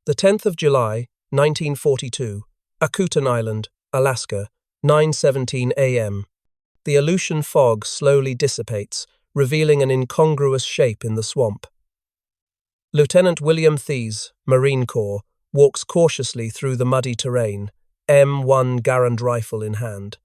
The 10th of July, 1942, Akutan Island, Alaska, 9:17 a.m. The Aleutian fog slowly dissipates, revealing an incongruous shape in the swamp. Lieutenant William Thies, Marine Corps, walks cautiously through the muddy terrain, M1 Garand rifle in hand.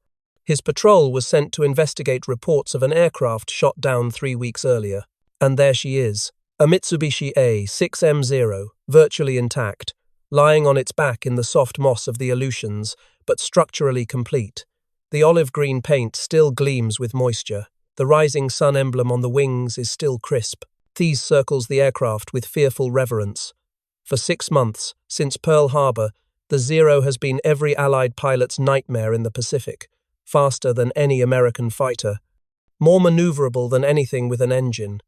His patrol was sent to investigate reports of an aircraft shot down 3 weeks earlier. And there she is, a Mitsubishi A6M0, virtually intact, lying on its back in the soft moss of the Aleutians, but structurally complete. The olive-green paint still gleams with moisture. The rising sun emblem on the wings is still crisp. Thies circles the aircraft with fearful reverence. For 6 months, since Pearl Harbor, the Zero has been every Allied pilot's nightmare in the Pacific, faster than any American fighter, more maneuverable than anything with an engine,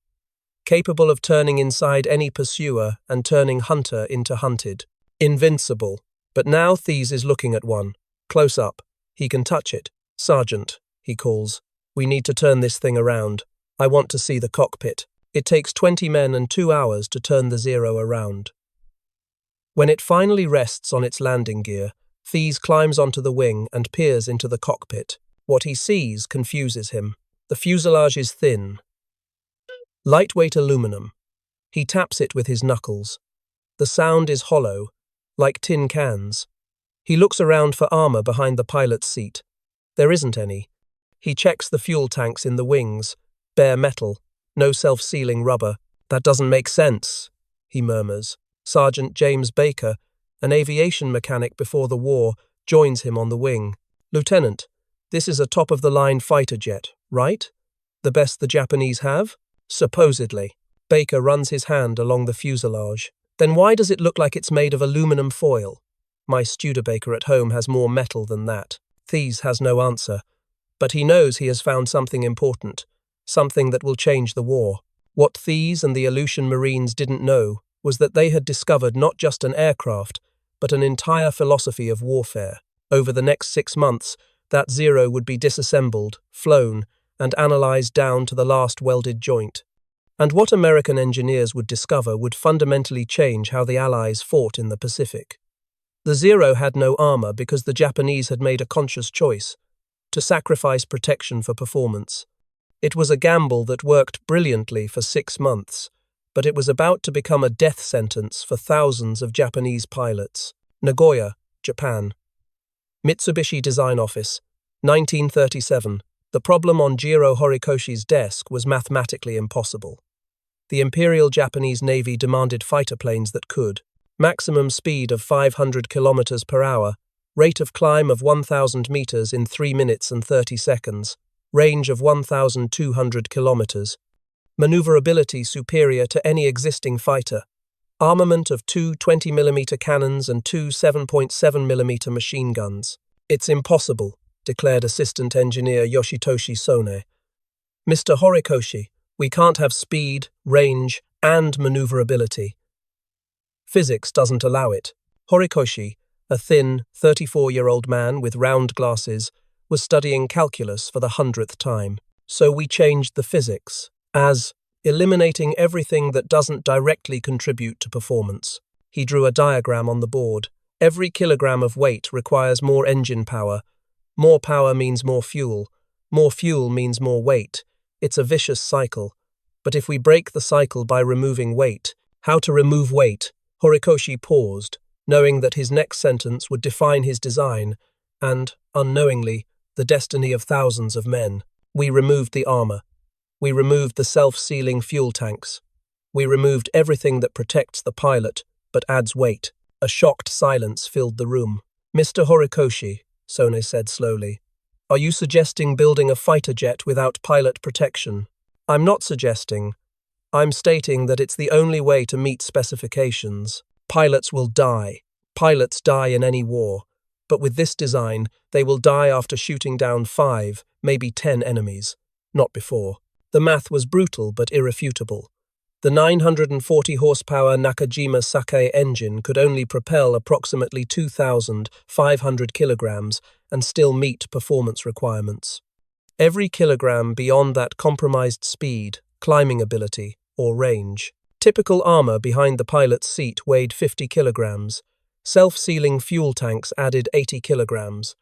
capable of turning inside any pursuer and turning hunter into hunted. Invincible. But now Thies is looking at one. Close up. He can touch it. "Sergeant," he calls. "We need to turn this thing around. I want to see the cockpit." It takes 20 men and 2 hours to turn the Zero around. When it finally rests on its landing gear, Thies climbs onto the wing and peers into the cockpit. What he sees confuses him. The fuselage is thin, lightweight aluminum. He taps it with his knuckles. The sound is hollow, like tin cans. He looks around for armor behind the pilot's seat. There isn't any. He checks the fuel tanks in the wings. Bare metal, no self-sealing rubber. "That doesn't make sense," he murmurs. Sergeant James Baker, an aviation mechanic before the war, joins him on the wing. "Lieutenant, this is a top-of-the-line fighter jet, right? The best the Japanese have?" "Supposedly." Baker runs his hand along the fuselage. "Then why does it look like it's made of aluminum foil? My Studebaker at home has more metal than that." Thies has no answer, but he knows he has found something important, something that will change the war. What Thies and the Aleutian Marines didn't know was that they had discovered not just an aircraft, but an entire philosophy of warfare. Over the next 6 months, that Zero would be disassembled, flown, and analyzed down to the last welded joint. And what American engineers would discover would fundamentally change how the Allies fought in the Pacific. The Zero had no armor because the Japanese had made a conscious choice to sacrifice protection for performance. It was a gamble that worked brilliantly for 6 months, but it was about to become a death sentence for thousands of Japanese pilots. Nagoya, Japan. Mitsubishi Design Office, 1937. The problem on Jiro Horikoshi's desk was mathematically impossible. The Imperial Japanese Navy demanded fighter planes that could. Maximum speed of 500 kilometers per hour, rate of climb of 1,000 meters in 3 minutes and 30 seconds, range of 1,200 kilometers, maneuverability superior to any existing fighter, armament of 2 20mm cannons and 2 7.7mm machine guns. "It's impossible," declared Assistant Engineer Yoshitoshi Sone. "Mr. Horikoshi, we can't have speed, range, and maneuverability. Physics doesn't allow it." Horikoshi, a thin, 34-year-old man with round glasses, was studying calculus for the 100th time. "So we changed the physics, as eliminating everything that doesn't directly contribute to performance." He drew a diagram on the board. Every kilogram of weight requires more engine power. More power means more fuel. More fuel means more weight. It's a vicious cycle. But if we break the cycle by removing weight, how to remove weight? Horikoshi paused, knowing that his next sentence would define his design and, unknowingly, the destiny of thousands of men. "We removed the armor. We removed the self-sealing fuel tanks. We removed everything that protects the pilot but adds weight." A shocked silence filled the room. "Mr. Horikoshi," Sone said slowly, "are you suggesting building a fighter jet without pilot protection?" "I'm not suggesting. I'm stating that it's the only way to meet specifications. Pilots will die. Pilots die in any war. But with this design, they will die after shooting down 5, maybe 10 enemies. Not before." The math was brutal but irrefutable. The 940 horsepower Nakajima Sake engine could only propel approximately 2,500 kilograms and still meet performance requirements. Every kilogram beyond that compromised speed, climbing ability, or range. Typical armor behind the pilot's seat weighed 50 kilograms. Self-sealing fuel tanks added 80 kilograms.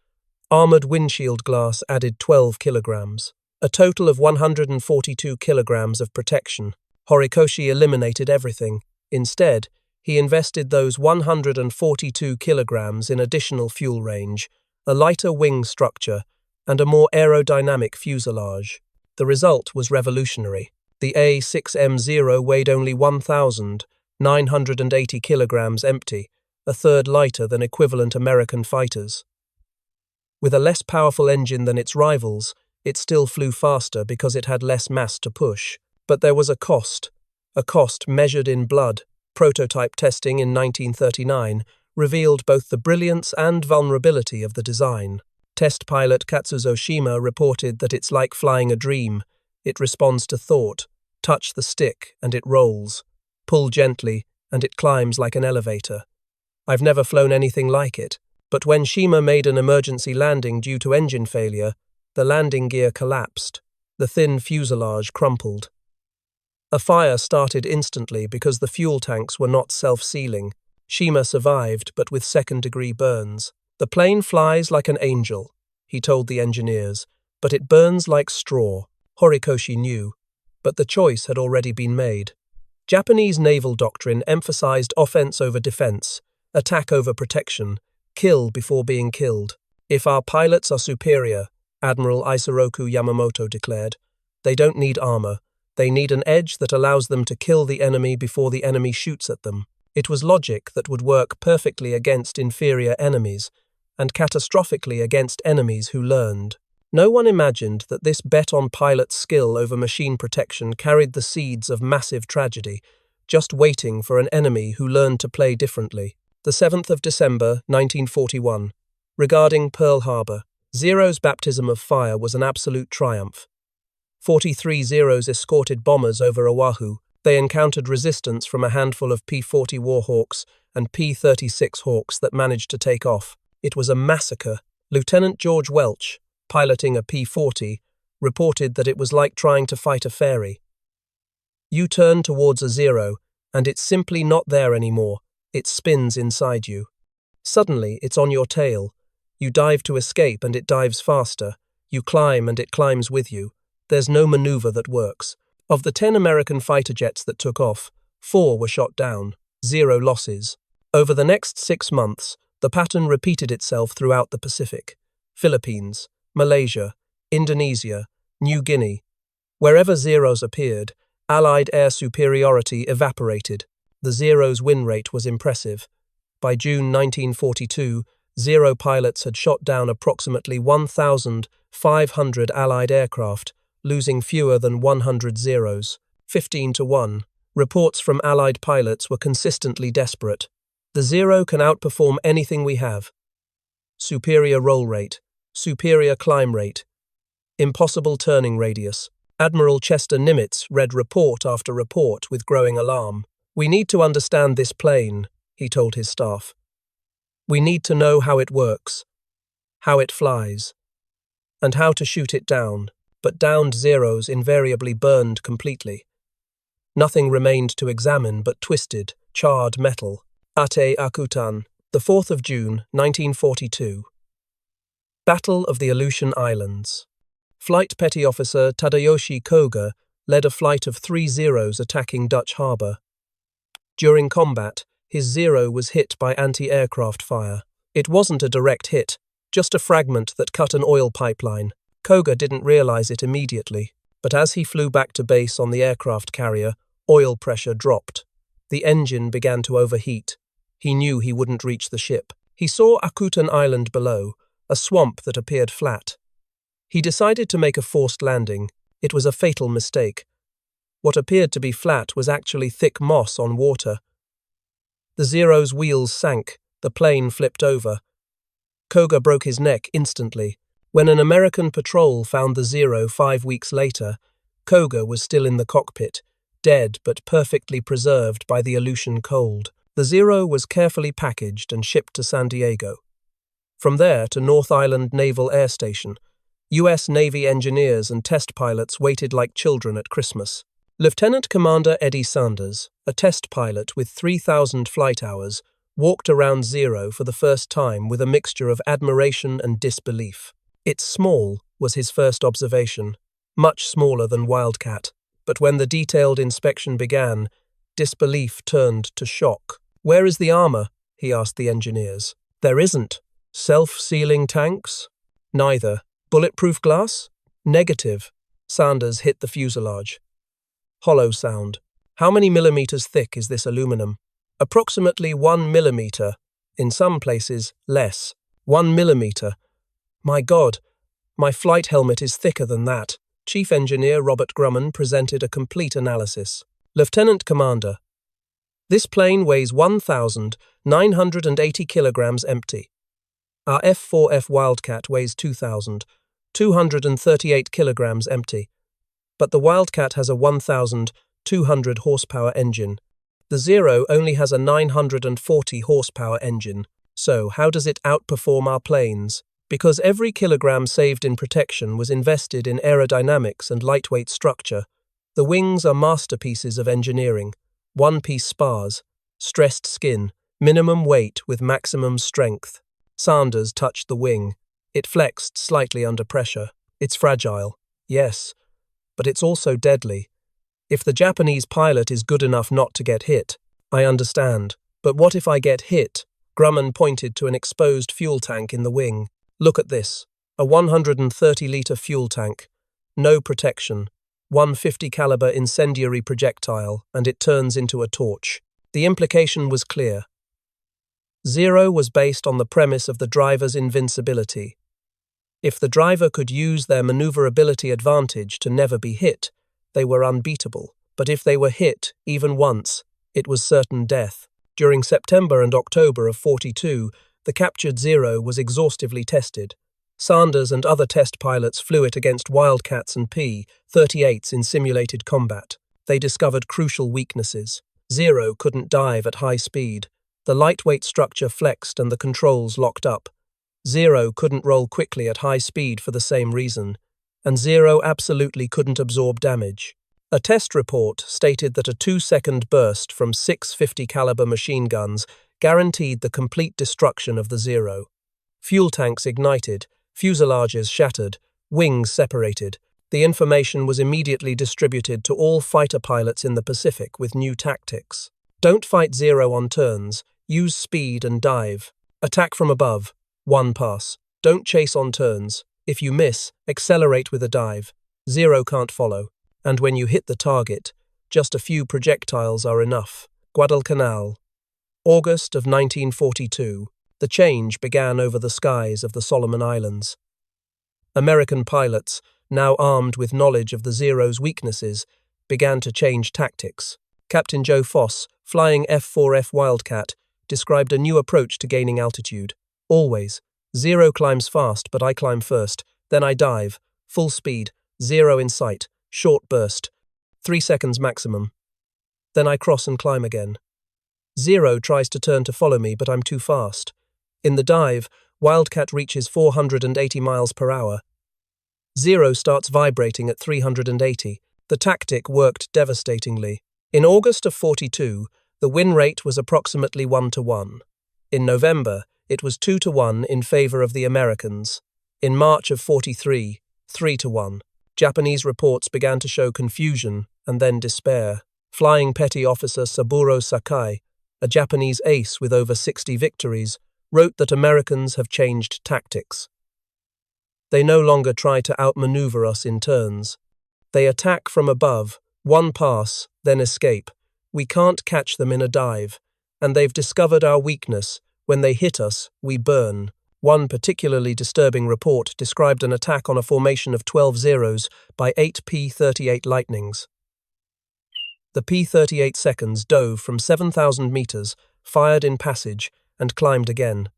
Armored windshield glass added 12 kilograms. A total of 142 kilograms of protection. Horikoshi eliminated everything. Instead, he invested those 142 kilograms in additional fuel range, a lighter wing structure, and a more aerodynamic fuselage. The result was revolutionary. The A6M0 weighed only 1,980 kilograms empty, a third lighter than equivalent American fighters. With a less powerful engine than its rivals, it still flew faster because it had less mass to push. But there was a cost measured in blood. Prototype testing in 1939 revealed both the brilliance and vulnerability of the design. Test pilot Katsuzo Shima reported that it's like flying a dream. It responds to thought. Touch the stick and it rolls. Pull gently and it climbs like an elevator. I've never flown anything like it, but when Shima made an emergency landing due to engine failure, the landing gear collapsed. The thin fuselage crumpled. A fire started instantly because the fuel tanks were not self-sealing. Shima survived, but with second-degree burns. The plane flies like an angel, he told the engineers, but it burns like straw. Horikoshi knew, but the choice had already been made. Japanese naval doctrine emphasized offense over defense, attack over protection, kill before being killed. If our pilots are superior, Admiral Isoroku Yamamoto declared, they don't need armor. They need an edge that allows them to kill the enemy before the enemy shoots at them. It was logic that would work perfectly against inferior enemies, and catastrophically against enemies who learned. No one imagined that this bet on pilot skill over machine protection carried the seeds of massive tragedy, just waiting for an enemy who learned to play differently. The 7th of December, 1941. Regarding Pearl Harbor, Zero's baptism of fire was an absolute triumph. 43 Zeros escorted bombers over Oahu. They encountered resistance from a handful of P-40 Warhawks and P-36 Hawks that managed to take off. It was a massacre. Lieutenant George Welch, piloting a P-40, reported that it was like trying to fight a fairy. You turn towards a Zero, and it's simply not there anymore. It spins inside you. Suddenly, it's on your tail. You dive to escape, and it dives faster. You climb, and it climbs with you. There's no maneuver that works. Of the 10 American fighter jets that took off, 4 were shot down, 0 losses. Over the next 6 months, the pattern repeated itself throughout the Pacific. Philippines, Malaysia, Indonesia, New Guinea. Wherever Zeros appeared, Allied air superiority evaporated. The Zero's win rate was impressive. By June 1942, Zero pilots had shot down approximately 1,500 Allied aircraft, losing fewer than 100 Zeros, 15-1. Reports from Allied pilots were consistently desperate. The Zero can outperform anything we have. Superior roll rate, superior climb rate, impossible turning radius. Admiral Chester Nimitz read report after report with growing alarm. We need to understand this plane, he told his staff. We need to know how it works, how it flies, and how to shoot it down. But downed Zeros invariably burned completely. Nothing remained to examine but twisted, charred metal. Ate Akutan, the 4th of June, 1942. Battle of the Aleutian Islands. Flight Petty Officer Tadayoshi Koga led a flight of 3 Zeros attacking Dutch Harbor. During combat, his Zero was hit by anti-aircraft fire. It wasn't a direct hit, just a fragment that cut an oil pipeline. Koga didn't realize it immediately, but as he flew back to base on the aircraft carrier, oil pressure dropped. The engine began to overheat. He knew he wouldn't reach the ship. He saw Akutan Island below, a swamp that appeared flat. He decided to make a forced landing. It was a fatal mistake. What appeared to be flat was actually thick moss on water. The Zero's wheels sank. The plane flipped over. Koga broke his neck instantly. When an American patrol found the Zero 5 weeks later, Koga was still in the cockpit, dead but perfectly preserved by the Aleutian cold. The Zero was carefully packaged and shipped to San Diego. From there to North Island Naval Air Station, U.S. Navy engineers and test pilots waited like children at Christmas. Lieutenant Commander Eddie Sanders, a test pilot with 3,000 flight hours, walked around Zero for the first time with a mixture of admiration and disbelief. "It's small," was his first observation, much smaller than Wildcat. But when the detailed inspection began, disbelief turned to shock. "Where is the armor?" he asked the engineers. "There isn't." "Self-sealing tanks?" "Neither." "Bulletproof glass?" "Negative." Sanders hit the fuselage. Hollow sound. "How many millimeters thick is this aluminum?" "Approximately 1 millimeter. In some places, less." 1 millimeter. "My God, my flight helmet is thicker than that." Chief Engineer Robert Grumman presented a complete analysis. "Lieutenant Commander, this plane weighs 1,980 kilograms empty. Our F-4F Wildcat weighs 2,238 kilograms empty, but the Wildcat has a 1,200 horsepower engine. The Zero only has a 940 horsepower engine. So how does it outperform our planes? Because every kilogram saved in protection was invested in aerodynamics and lightweight structure. The wings are masterpieces of engineering. One-piece spars, stressed skin, minimum weight with maximum strength." Sanders touched the wing. It flexed slightly under pressure. "It's fragile." "Yes, but it's also deadly. If the Japanese pilot is good enough not to get hit." "I understand. But what if I get hit?" Grumman pointed to an exposed fuel tank in the wing. "Look at this. A 130-liter fuel tank. No protection. 150 caliber incendiary projectile, and it turns into a torch." The implication was clear. Zero was based on the premise of the driver's invincibility. If the driver could use their maneuverability advantage to never be hit, they were unbeatable. But if they were hit, even once, it was certain death. During September and October of 42, the captured Zero was exhaustively tested. Sanders and other test pilots flew it against Wildcats and P-38s in simulated combat. They discovered crucial weaknesses. Zero couldn't dive at high speed. The lightweight structure flexed and the controls locked up. Zero couldn't roll quickly at high speed for the same reason. And Zero absolutely couldn't absorb damage. A test report stated that a 2-second burst from 650 caliber machine guns guaranteed the complete destruction of the Zero. Fuel tanks ignited, fuselages shattered, wings separated. The information was immediately distributed to all fighter pilots in the Pacific with new tactics. Don't fight Zero on turns, use speed and dive. Attack from above, one pass. Don't chase on turns. If you miss, accelerate with a dive. Zero can't follow. And when you hit the target, just a few projectiles are enough. Guadalcanal. August of 1942. The change began over the skies of the Solomon Islands. American pilots, now armed with knowledge of the Zero's weaknesses, began to change tactics. Captain Joe Foss, flying F-4F Wildcat, described a new approach to gaining altitude. "Always. Zero climbs fast, but I climb first. Then I dive. Full speed. Zero in sight. Short burst. 3 seconds maximum. Then I cross and climb again. Zero tries to turn to follow me, but I'm too fast. In the dive, Wildcat reaches 480 miles per hour. Zero starts vibrating at 380. The tactic worked devastatingly. In August of 42, the win rate was approximately 1-1. In November, it was 2-1 in favor of the Americans. In March of 43, 3-1. Japanese reports began to show confusion and then despair. Flying Petty Officer Saburo Sakai, a Japanese ace with over 60 victories, wrote that Americans have changed tactics. They no longer try to outmaneuver us in turns. They attack from above, one pass, then escape. We can't catch them in a dive, and they've discovered our weakness. When they hit us, we burn. One particularly disturbing report described an attack on a formation of 12 Zeros by 8 P-38 Lightnings. The P-38 seconds dove from 7,000 meters, fired in passage, and climbed again.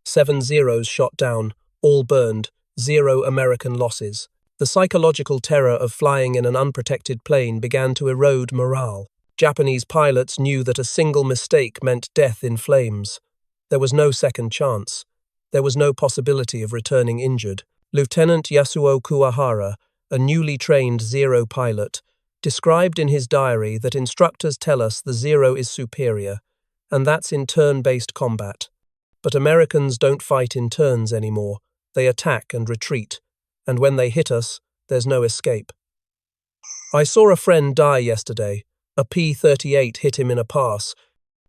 7 Zeros shot down, all burned, 0 American losses. The psychological terror of flying in an unprotected plane began to erode morale. Japanese pilots knew that a single mistake meant death in flames. There was no second chance. There was no possibility of returning injured. Lieutenant Yasuo Kuwahara, a newly trained Zero pilot, described in his diary that instructors tell us the Zero is superior, and that's in turn-based combat. But Americans don't fight in turns anymore. They attack and retreat, and when they hit us, there's no escape. I saw a friend die yesterday. A P-38 hit him in a pass.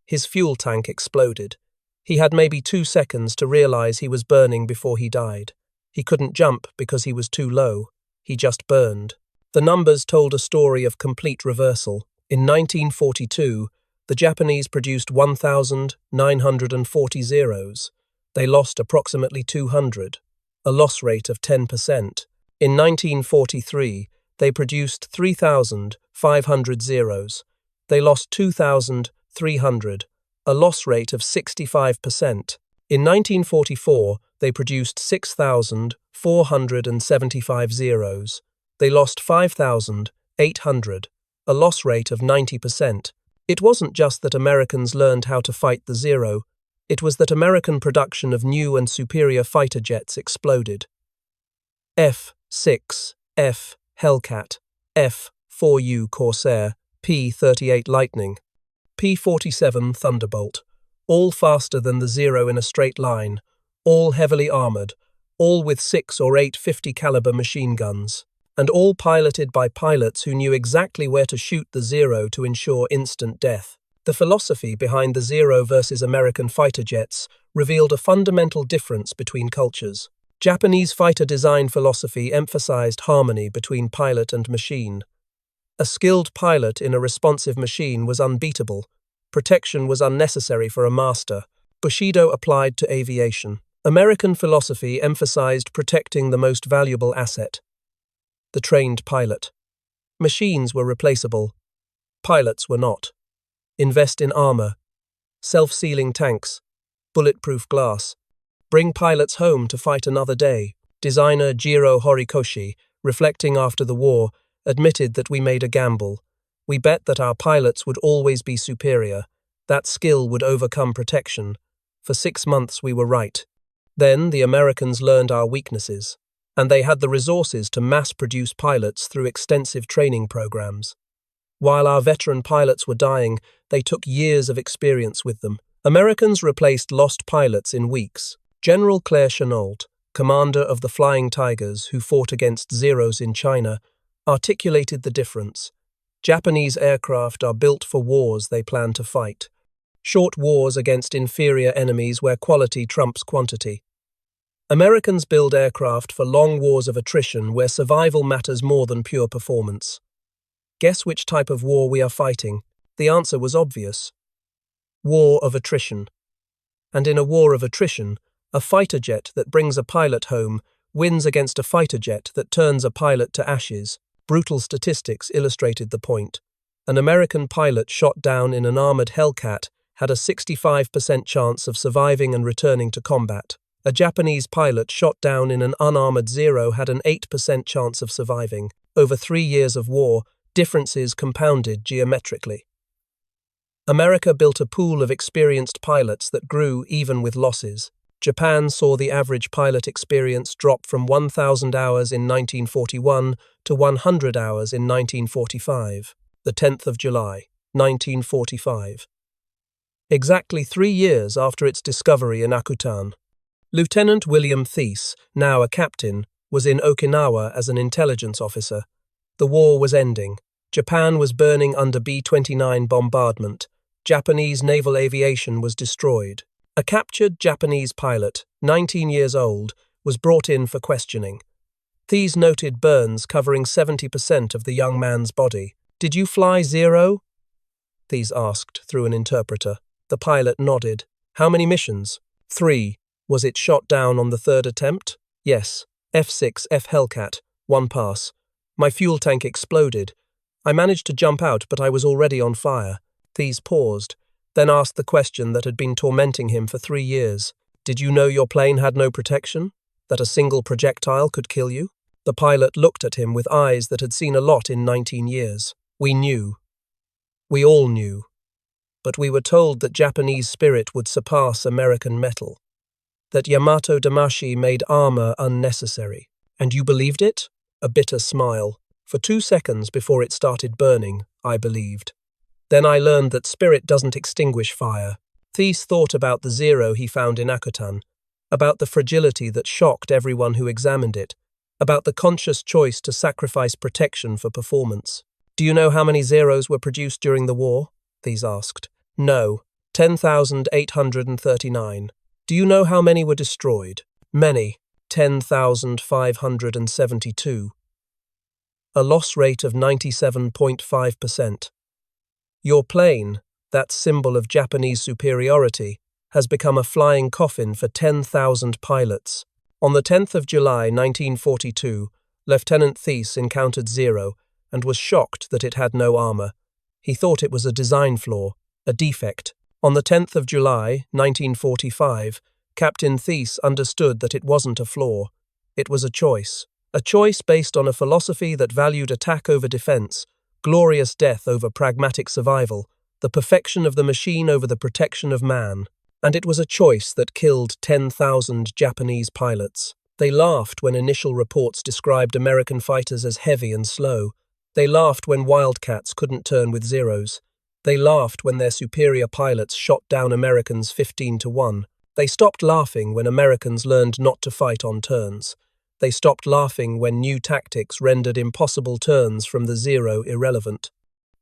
His fuel tank exploded. He had maybe 2 seconds to realize he was burning before he died. He couldn't jump because he was too low. He just burned. The numbers told a story of complete reversal. In 1942, the Japanese produced 1,940 Zeros. They lost approximately 200, a loss rate of 10%. In 1943, they produced 3,500 Zeros. They lost 2,300, a loss rate of 65%. In 1944, they produced 6,475 Zeros. They lost 5,800, a loss rate of 90%. It wasn't just that Americans learned how to fight the Zero, it was that American production of new and superior fighter jets exploded. F-6F Hellcat, F-4U Corsair, P-38 Lightning, P-47 Thunderbolt, all faster than the Zero in a straight line, all heavily armored, all with 6 or 8 50 caliber machine guns, and all piloted by pilots who knew exactly where to shoot the Zero to ensure instant death. The philosophy behind the Zero versus American fighter jets revealed a fundamental difference between cultures. Japanese fighter design philosophy emphasized harmony between pilot and machine. A skilled pilot in a responsive machine was unbeatable. Protection was unnecessary for a master. Bushido applied to aviation. American philosophy emphasized protecting the most valuable asset, the trained pilot. Machines were replaceable. Pilots were not. Invest in armor, self-sealing tanks, bulletproof glass. Bring pilots home to fight another day. Designer Jiro Horikoshi, reflecting after the war, admitted that we made a gamble. We bet that our pilots would always be superior. That skill would overcome protection. For 6 months we were right. Then the Americans learned our weaknesses, and they had the resources to mass-produce pilots through extensive training programs. While our veteran pilots were dying, they took years of experience with them. Americans replaced lost pilots in weeks. General Claire Chennault, commander of the Flying Tigers who fought against Zeros in China, articulated the difference. Japanese aircraft are built for wars they plan to fight. Short wars against inferior enemies where quality trumps quantity. Americans build aircraft for long wars of attrition where survival matters more than pure performance. Guess which type of war we are fighting? The answer was obvious. War of attrition. And in a war of attrition, a fighter jet that brings a pilot home wins against a fighter jet that turns a pilot to ashes. Brutal statistics illustrated the point. An American pilot shot down in an armored Hellcat had a 65% chance of surviving and returning to combat. A Japanese pilot shot down in an unarmored Zero had an 8% chance of surviving. Over 3 years of war, differences compounded geometrically. America built a pool of experienced pilots that grew even with losses. Japan saw the average pilot experience drop from 1,000 hours in 1941 to 100 hours in 1945, the 10th of July, 1945. Exactly 3 years after its discovery in Akutan. Lieutenant William Thies, now a captain, was in Okinawa as an intelligence officer. The war was ending. Japan was burning under B-29 bombardment. Japanese naval aviation was destroyed. A captured Japanese pilot, 19 years old, was brought in for questioning. Thies noted burns covering 70% of the young man's body. "Did you fly Zero?" Thies asked through an interpreter. The pilot nodded. "How many missions?" 3. "Was it shot down on the 3rd attempt?" "Yes. F-6F Hellcat. 1 pass. My fuel tank exploded. I managed to jump out, but I was already on fire." Thies paused, then asked the question that had been tormenting him for 3 years. "Did you know your plane had no protection? That a single projectile could kill you?" The pilot looked at him with eyes that had seen a lot in 19 years. "We knew. We all knew. But we were told that Japanese spirit would surpass American metal. That Yamato Damashi made armor unnecessary. And you believed it?" A bitter smile. For 2 seconds before it started burning, I believed. Then I learned that spirit doesn't extinguish fire. Thies thought about the zero he found in Akutan, about the fragility that shocked everyone who examined it, about the conscious choice to sacrifice protection for performance. Do you know how many zeros were produced during the war? Thies asked. No, 10,839. Do you know how many were destroyed? Many, 10,572. A loss rate of 97.5%. Your plane, that symbol of Japanese superiority, has become a flying coffin for 10,000 pilots. On the 10th of July 1942, Lieutenant Thies encountered Zero and was shocked that it had no armor. He thought it was a design flaw, a defect. On the 10th of July 1945, Captain Thies understood that it wasn't a flaw. It was a choice based on a philosophy that valued attack over defense, glorious death over pragmatic survival, the perfection of the machine over the protection of man. And it was a choice that killed 10,000 Japanese pilots. They laughed when initial reports described American fighters as heavy and slow. They laughed when Wildcats couldn't turn with zeros. They laughed when their superior pilots shot down Americans 15-1. They stopped laughing when Americans learned not to fight on turns. They stopped laughing when new tactics rendered impossible turns from the zero irrelevant.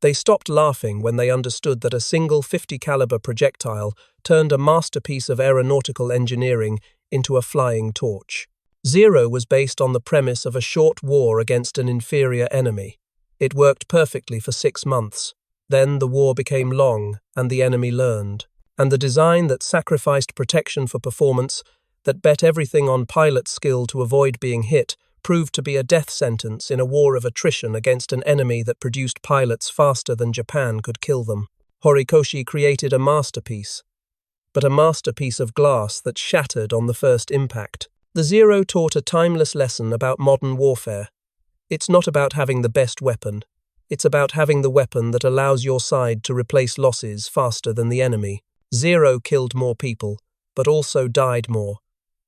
They stopped laughing when they understood that a single 50-caliber projectile turned a masterpiece of aeronautical engineering into a flying torch. Zero was based on the premise of a short war against an inferior enemy. It worked perfectly for 6 months. Then the war became long, and the enemy learned. And the design that sacrificed protection for performance, that bet everything on pilot skill to avoid being hit, proved to be a death sentence in a war of attrition against an enemy that produced pilots faster than Japan could kill them. Horikoshi created a masterpiece, but a masterpiece of glass that shattered on the first impact. The Zero taught a timeless lesson about modern warfare. It's not about having the best weapon. It's about having the weapon that allows your side to replace losses faster than the enemy. Zero killed more people, but also died more.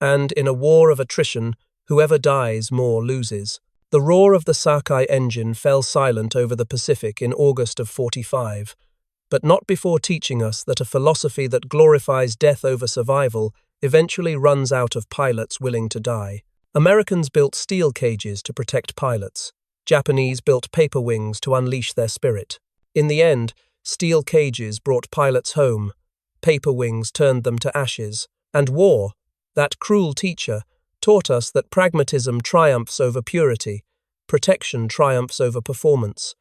And in a war of attrition, whoever dies more loses. The roar of the Sakai engine fell silent over the Pacific in August of 45, but not before teaching us that a philosophy that glorifies death over survival eventually runs out of pilots willing to die. Americans built steel cages to protect pilots. Japanese built paper wings to unleash their spirit. In the end, steel cages brought pilots home. Paper wings turned them to ashes. And war, that cruel teacher, taught us that pragmatism triumphs over purity, protection triumphs over performance,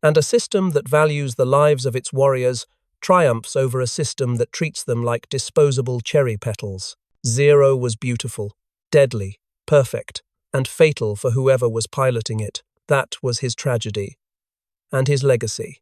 and a system that values the lives of its warriors triumphs over a system that treats them like disposable cherry petals. Zero was beautiful, deadly, perfect, and fatal for whoever was piloting it. That was his tragedy and his legacy.